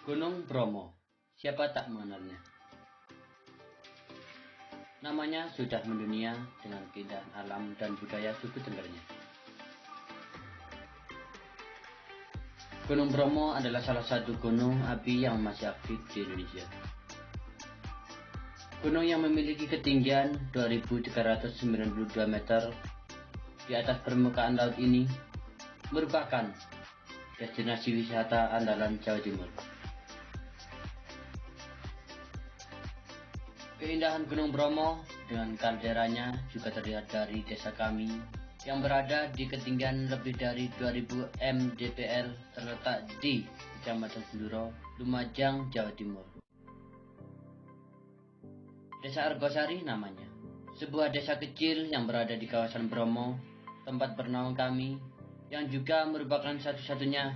Gunung Bromo, siapa tak mengenalnya? Namanya sudah mendunia dengan keindahan alam dan budaya suku Tenggernya. Gunung Bromo adalah salah satu gunung api yang masih aktif di Indonesia. Gunung yang memiliki ketinggian 2.392 meter di atas permukaan laut ini merupakan destinasi wisata andalan Jawa Timur. Keindahan Gunung Bromo dengan kalderanya juga terlihat dari desa kami yang berada di ketinggian lebih dari 2000 mdpl terletak di Kecamatan Senduro, Lumajang, Jawa Timur. Desa Argosari namanya, sebuah desa kecil yang berada di kawasan Bromo, tempat bernaung kami, yang juga merupakan satu-satunya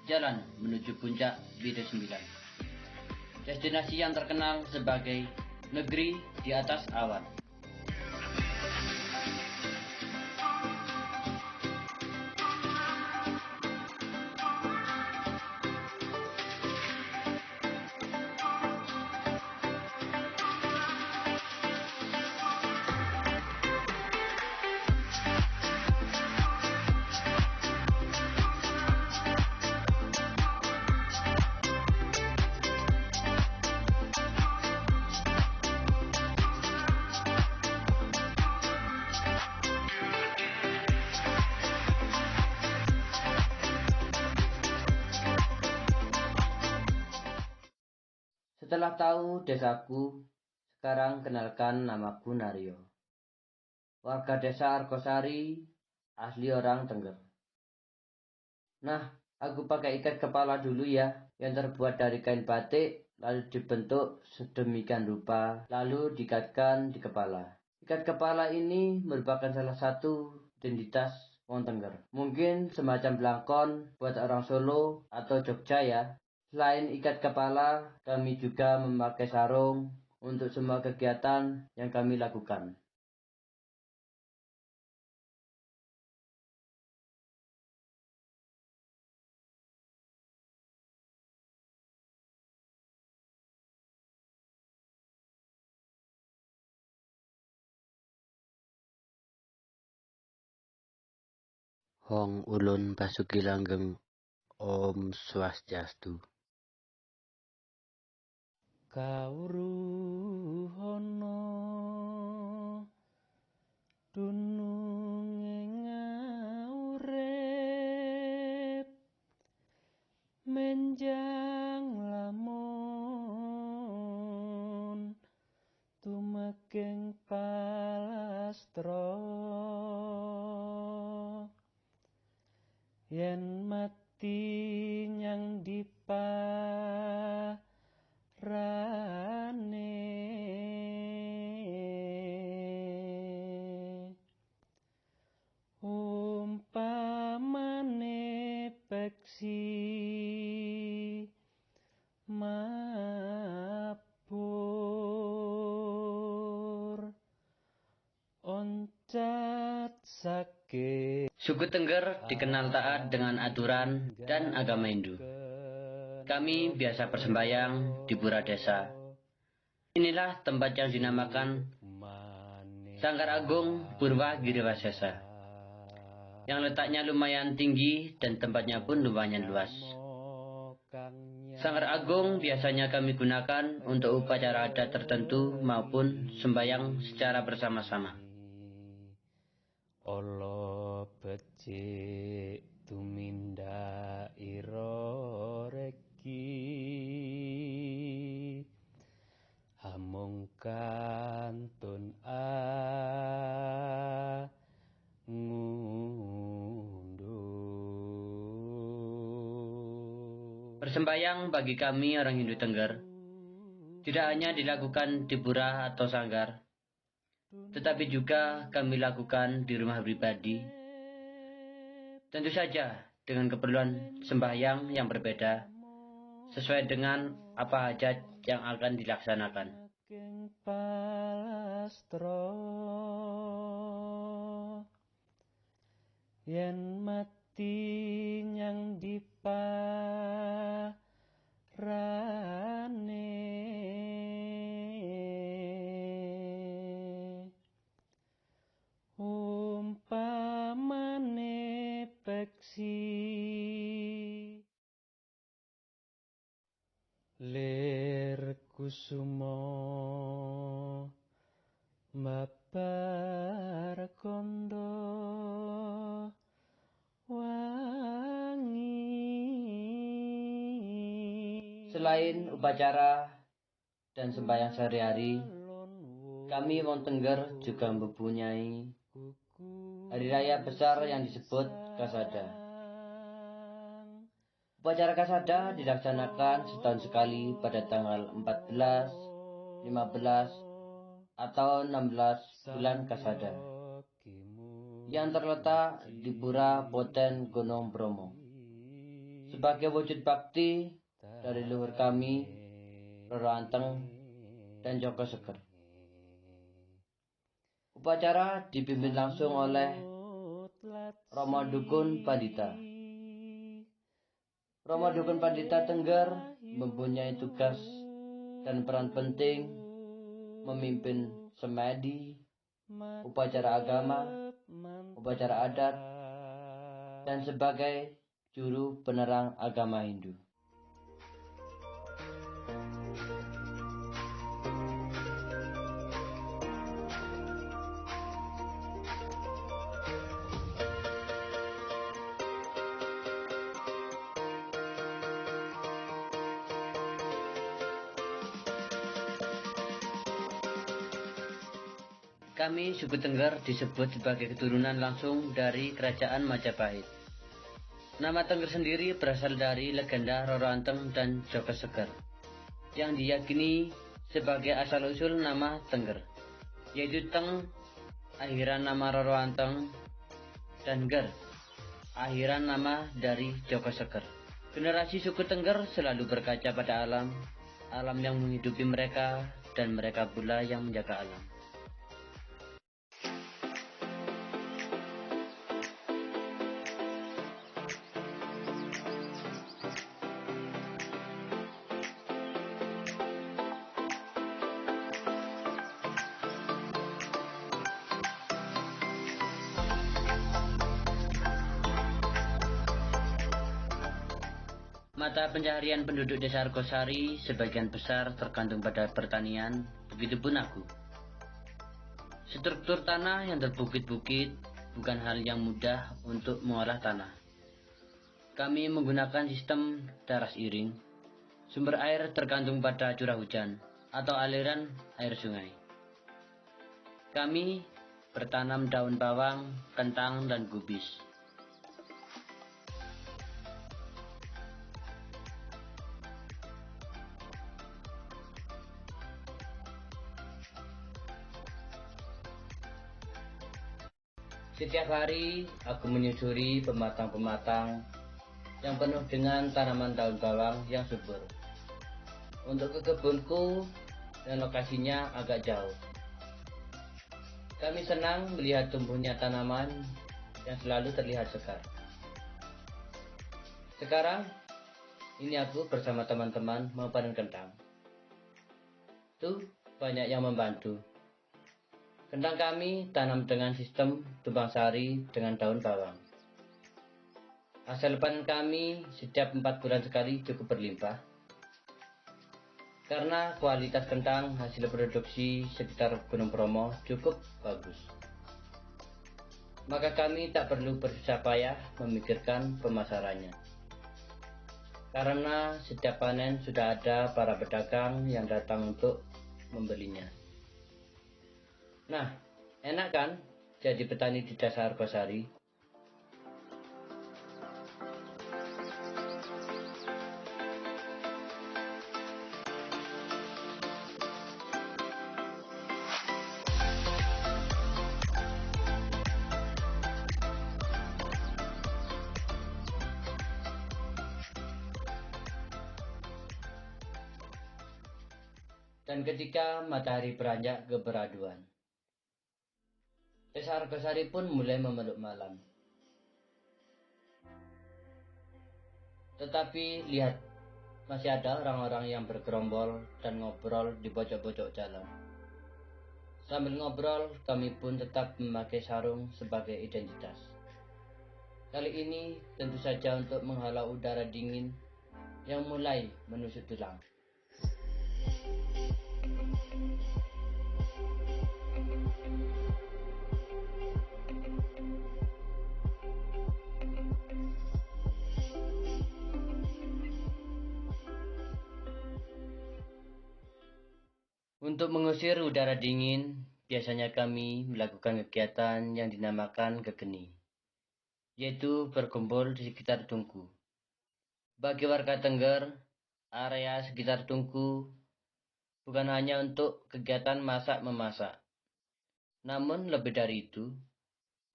jalan menuju puncak Bide 9. Destinasi yang terkenal sebagai negeri di atas awan. Setelah tahu desaku, sekarang kenalkan namaku Naryo. Warga desa Argosari, asli orang Tengger. Nah, aku pakai ikat kepala dulu ya, yang terbuat dari kain batik, lalu dibentuk sedemikian rupa, lalu diikatkan di kepala. Ikat kepala ini merupakan salah satu identitas wong Tengger. Mungkin semacam belangkon buat orang Solo atau Jogja ya. Selain ikat kepala, kami juga memakai sarung untuk semua kegiatan yang kami lakukan. Hong ulun Basuki Langgeng Om Swastiastu. Kawruhana dunung urip menjang lamun tumekeng palastra yen mati nyang diparane umpamane peksi mabur oncat sakit. Suku Tengger dikenal taat dengan aturan dan agama Hindu. Kami biasa bersembayang di pura desa. Inilah tempat yang dinamakan Sanggar Agung Purwa Giriwasesa, yang letaknya lumayan tinggi dan tempatnya pun lumayan luas. Sanggar Agung biasanya kami gunakan untuk upacara adat tertentu maupun sembayang secara bersama-sama. Olo becik tuminda ira reki hamung kantun ngunduh. Bersembayang bagi kami orang Hindu Tengger tidak hanya dilakukan di pura atau sanggar, tetapi juga kami lakukan di rumah pribadi. Tentu saja dengan keperluan sembahyang yang berbeda, sesuai dengan apa hajat yang akan dilaksanakan. Yen mati nyang diparane kusumo mabar kondo wangi. Selain upacara dan sembahyang sehari-hari, kami wong Tengger juga mempunyai hari raya besar yang disebut Kasada. Upacara Kasada dilaksanakan setahun sekali pada tanggal 14, 15, atau 16 bulan Kasada yang terletak di Pura Boten Gunung Bromo. Sebagai wujud bakti dari leluhur kami, Roro Anteng dan Joko Seger. Upacara dipimpin langsung oleh Romo Dukun Pandita. Romo Dukun Pandita Tengger mempunyai tugas dan peran penting memimpin semedi, upacara agama, upacara adat, dan sebagai juru penerang agama Hindu. Kami suku Tengger disebut sebagai keturunan langsung dari Kerajaan Majapahit. Nama Tengger sendiri berasal dari legenda Roro Anteng dan Joko Seger, yang diyakini sebagai asal-usul nama Tengger, yaitu Teng, akhiran nama Roro Anteng, dan Ger, akhiran nama dari Joko Seger. Generasi suku Tengger selalu berkaca pada alam yang menghidupi mereka, dan mereka pula yang menjaga alam. Mata pencaharian penduduk desa Argosari sebagian besar tergantung pada pertanian, begitupun aku. Struktur tanah yang terbukit-bukit bukan hal yang mudah untuk mengolah tanah. Kami menggunakan sistem teras iring. Sumber air tergantung pada curah hujan atau aliran air sungai. Kami bertanam daun bawang, kentang, dan kubis. Setiap hari aku menyusuri pematang-pematang yang penuh dengan tanaman daun bawang yang subur. Untuk ke kebunku dan lokasinya agak jauh. Kami senang melihat tumbuhnya tanaman yang selalu terlihat segar. Sekarang ini aku bersama teman-teman memanen kentang. Tuh banyak yang membantu. Kentang kami tanam dengan sistem tumpang sari dengan daun bawang. Hasil panen kami setiap 4 bulan sekali cukup berlimpah. Karena kualitas kentang hasil produksi sekitar Gunung Bromo cukup bagus. Maka kami tak perlu bersusah payah memikirkan pemasarannya. Karena setiap panen sudah ada para pedagang yang datang untuk membelinya. Nah, enak kan jadi petani di desa Argosari? Dan ketika matahari beranjak ke beraduan, desa Argosari pun mulai memeluk malam. Tetapi lihat, masih ada orang-orang yang bergerombol dan ngobrol di pojok-pojok jalan. Sambil ngobrol, kami pun tetap memakai sarung sebagai identitas. Kali ini tentu saja untuk menghalau udara dingin yang mulai menusuk tulang. Untuk mengusir udara dingin, biasanya kami melakukan kegiatan yang dinamakan gegeni, yaitu berkumpul di sekitar tungku. Bagi warga Tengger, area sekitar tungku bukan hanya untuk kegiatan masak-memasak, namun lebih dari itu,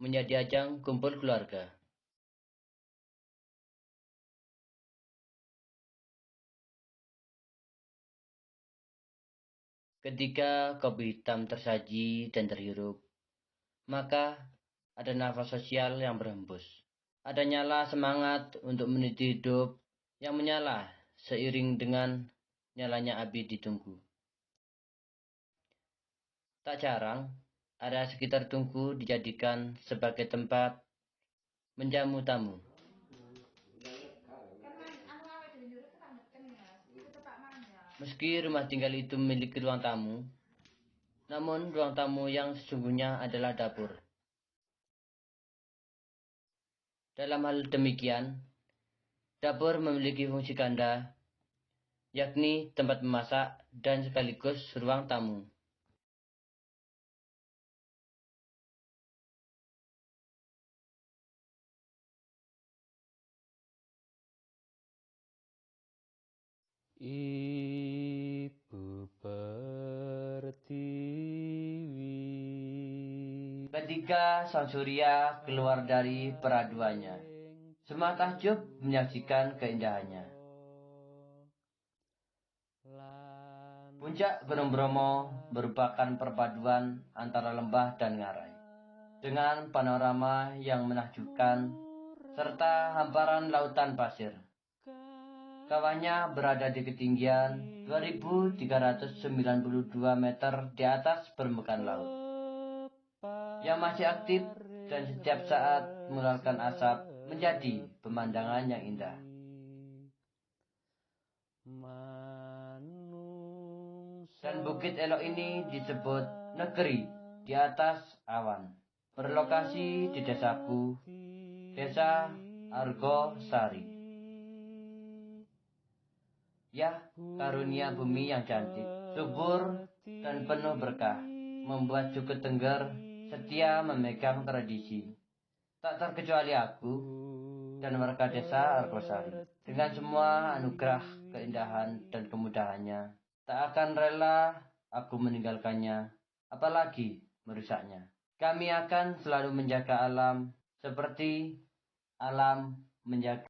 menjadi ajang kumpul keluarga. Ketika kopi hitam tersaji dan terhirup, maka ada nafas sosial yang berhembus. Ada nyala semangat untuk meniti hidup yang menyala seiring dengan nyalanya api di tungku. Tak jarang, area sekitar tungku dijadikan sebagai tempat menjamu tamu. Meski rumah tinggal itu memiliki ruang tamu, namun ruang tamu yang sesungguhnya adalah dapur. Dalam hal demikian, dapur memiliki fungsi ganda, yakni tempat memasak dan sekaligus ruang tamu. Ibu Pertiwi. Ketika sang surya keluar dari peraduannya, semua takjub menyaksikan keindahannya. Puncak Gunung Bromo merupakan perpaduan antara lembah dan ngarai, dengan panorama yang menakjubkan serta hamparan lautan pasir. Kawahnya berada di ketinggian 2.392 meter di atas permukaan laut, yang masih aktif dan setiap saat mengeluarkan asap menjadi pemandangan yang indah. Dan Bukit Elok ini disebut negeri di atas awan. Berlokasi di desaku, Desa Argosari. Ya, karunia bumi yang cantik, subur, dan penuh berkah, membuat suku Tengger setia memegang tradisi. Tak terkecuali aku dan warga desa Argosari. Dengan semua anugerah, keindahan, dan kemudahannya, tak akan rela aku meninggalkannya, apalagi merusaknya. Kami akan selalu menjaga alam seperti alam menjaga